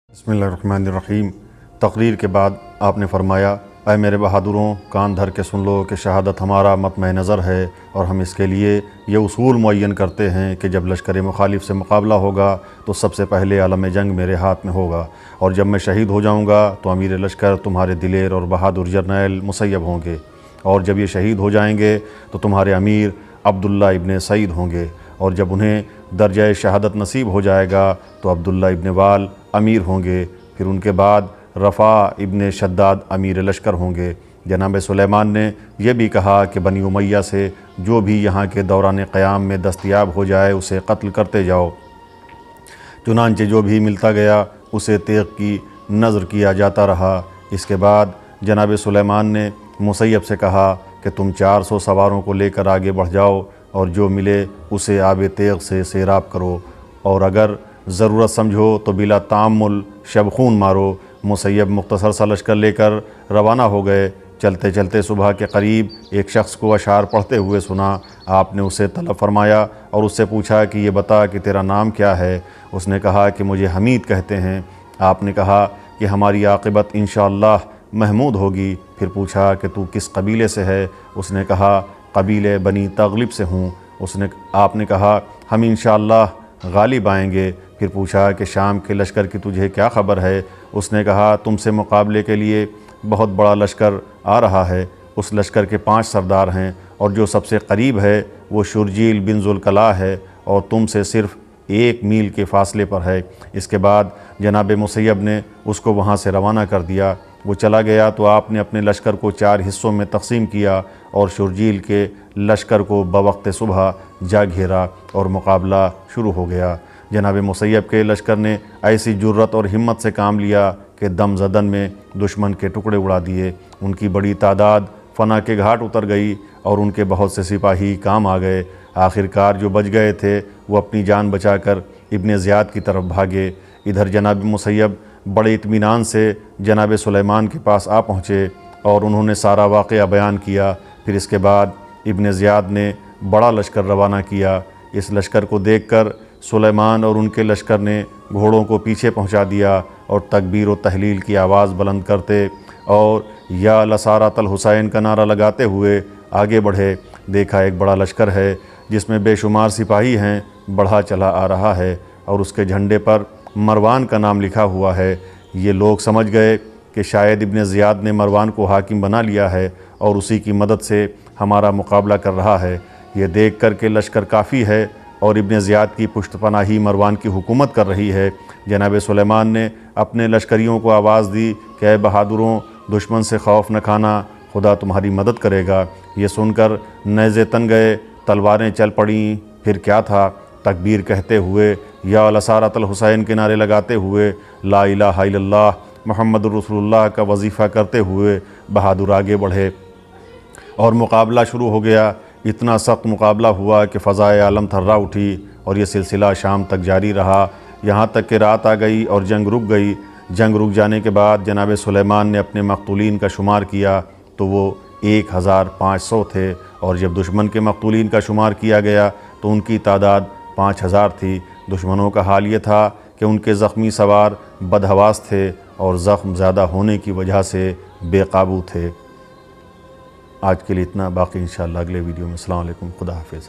बिस्मिल्लाहिर्रहमानिर्रहीम। तकरीर के बाद आपने फरमाया, ऐ मेरे बहादुरों, कान धर के सुन लो कि शहादत हमारा मतमय नज़र है और हम इसके लिए ये उसूल मुअय्यन करते हैं कि जब लश्कर मुखालिफ से मुकाबला होगा तो सबसे पहले आलम जंग मेरे हाथ में होगा, और जब मैं शहीद हो जाऊँगा तो अमीर लश्कर तुम्हारे दिलेर और बहादुर जर्नैल मुसैयब होंगे, और जब ये शहीद हो जाएंगे तो तुम्हारे अमीर अब्दुल्ला इब्न सईद होंगे, और जब उन्हें दर्जा शहादत नसीब हो जाएगा तो अब्दुल्ला इब्न वाल अमीर होंगे, फिर उनके बाद रफ़ा इब्न शद्दाद अमीर लश्कर होंगे। जनाब सुलेमान ने यह भी कहा कि बनी उमैया से जो भी यहाँ के दौरान क़याम में दस्तयाब हो जाए उसे कत्ल करते जाओ। चुनांचे जो भी मिलता गया उसे तेग़ की नज़र किया जाता रहा। इसके बाद जनाब सुलेमान ने मुसैयब से कहा कि तुम 400 सवारों को लेकर आगे बढ़ जाओ और जो मिले उसे आब तेग़ से सैराब करो, और अगर ज़रूरत समझो तो बिला तामुल शबखून मारो। मुसैयब मुख्तसर सा लश्कर लेकर रवाना हो गए। चलते चलते सुबह के करीब एक शख्स को अशार पढ़ते हुए सुना। आपने उसे तलब फरमाया और उससे पूछा कि ये बता कि तेरा नाम क्या है। उसने कहा कि मुझे हमीद कहते हैं। आपने कहा कि हमारी आक़िबत इंशाअल्लाह महमूद होगी। फिर पूछा कि तू किस कबीले से है। उसने कहा कबीले बनी तग़लिब से हूँ। आपने कहा हम इंशाअल्लाह गालिब आएंगे। फिर पूछा कि शाम के लश्कर की तुझे क्या ख़बर है। उसने कहा तुमसे मुकाबले के लिए बहुत बड़ा लश्कर आ रहा है। उस लश्कर के 5 सरदार हैं और जो सबसे करीब है वो शुरजील बिन ज़ुल्कला है और तुमसे सिर्फ़ 1 मील के फ़ासले पर है। इसके बाद जनाब मुसैयब ने उसको वहाँ से रवाना कर दिया। वो चला गया तो आपने अपने लश्कर को 4 हिस्सों में तकसीम किया और शुरजील के लश्कर को बवक्त सुबह जा घेरा और मुकाबला शुरू हो गया। जनाब मुसैयब के लश्कर ने ऐसी जुर्रत और हिम्मत से काम लिया कि दम ज़दन में दुश्मन के टुकड़े उड़ा दिए। उनकी बड़ी तादाद फना के घाट उतर गई और उनके बहुत से सिपाही काम आ गए। आखिरकार जो बच गए थे वो अपनी जान बचाकर इब्न ज़ियाद की तरफ भागे। इधर जनाब मुसैयब बड़े इत्मीनान से जनाब सुलेमान के पास आ पहुँचे और उन्होंने सारा वाक़या बयान किया। फिर इसके बाद इब्न ज़ियाद ने बड़ा लश्कर रवाना किया। इस लश्कर को देखकर सुलेमान और उनके लश्कर ने घोड़ों को पीछे पहुंचा दिया और तकबीर व तहलील की आवाज़ बुलंद करते और या लसारत अल हुसैन का नारा लगाते हुए आगे बढ़े। देखा एक बड़ा लश्कर है जिसमें बेशुमार सिपाही हैं, बढ़ा चला आ रहा है और उसके झंडे पर मरवान का नाम लिखा हुआ है। ये लोग समझ गए कि शायद इब्न ज़ियाद ने मरवान को हाकिम बना लिया है और उसी की मदद से हमारा मुकाबला कर रहा है। ये देख कर के लश्कर काफ़ी है और इब्न ज़ियाद की पुश्तपनाही मरवान की हुकूमत कर रही है। जनाब सुलेमान ने अपने लश्करियों को आवाज़ दी कि ऐ बहादुरों, दुश्मन से खौफ न खाना, खुदा तुम्हारी मदद करेगा। ये सुनकर नेज़े तन गए, तलवारें चल पड़ीं। फिर क्या था, तकबीर कहते हुए या लसारत अल हुसैन के नारे लगाते हुए ला इलाहा इल्लल्लाह मुहम्मदुर रसूलुल्लाह का वजीफ़ा करते हुए बहादुर आगे बढ़े और मुकाबला शुरू हो गया। इतना सख्त मुकाबला हुआ कि फ़ज़ाए आलम थर्रा उठी और ये सिलसिला शाम तक जारी रहा, यहाँ तक कि रात आ गई और जंग रुक गई। जंग रुक जाने के बाद जनाब सुलेमान ने अपने मक़तूलीन का शुमार किया तो वो 1500 थे, और जब दुश्मन के मक़तूलीन का शुमार किया गया तो उनकी तादाद 5000 थी। दुश्मनों का हाल ये था कि उनके ज़ख्मी सवार बदहवास थे और ज़ख्म ज़्यादा होने की वजह से बेकाबू थे। आज के लिए इतना, बाकी इंशाअल्लाह अगले वीडियो में। अस्सलाम वालेकुम, खुदा हाफिज़।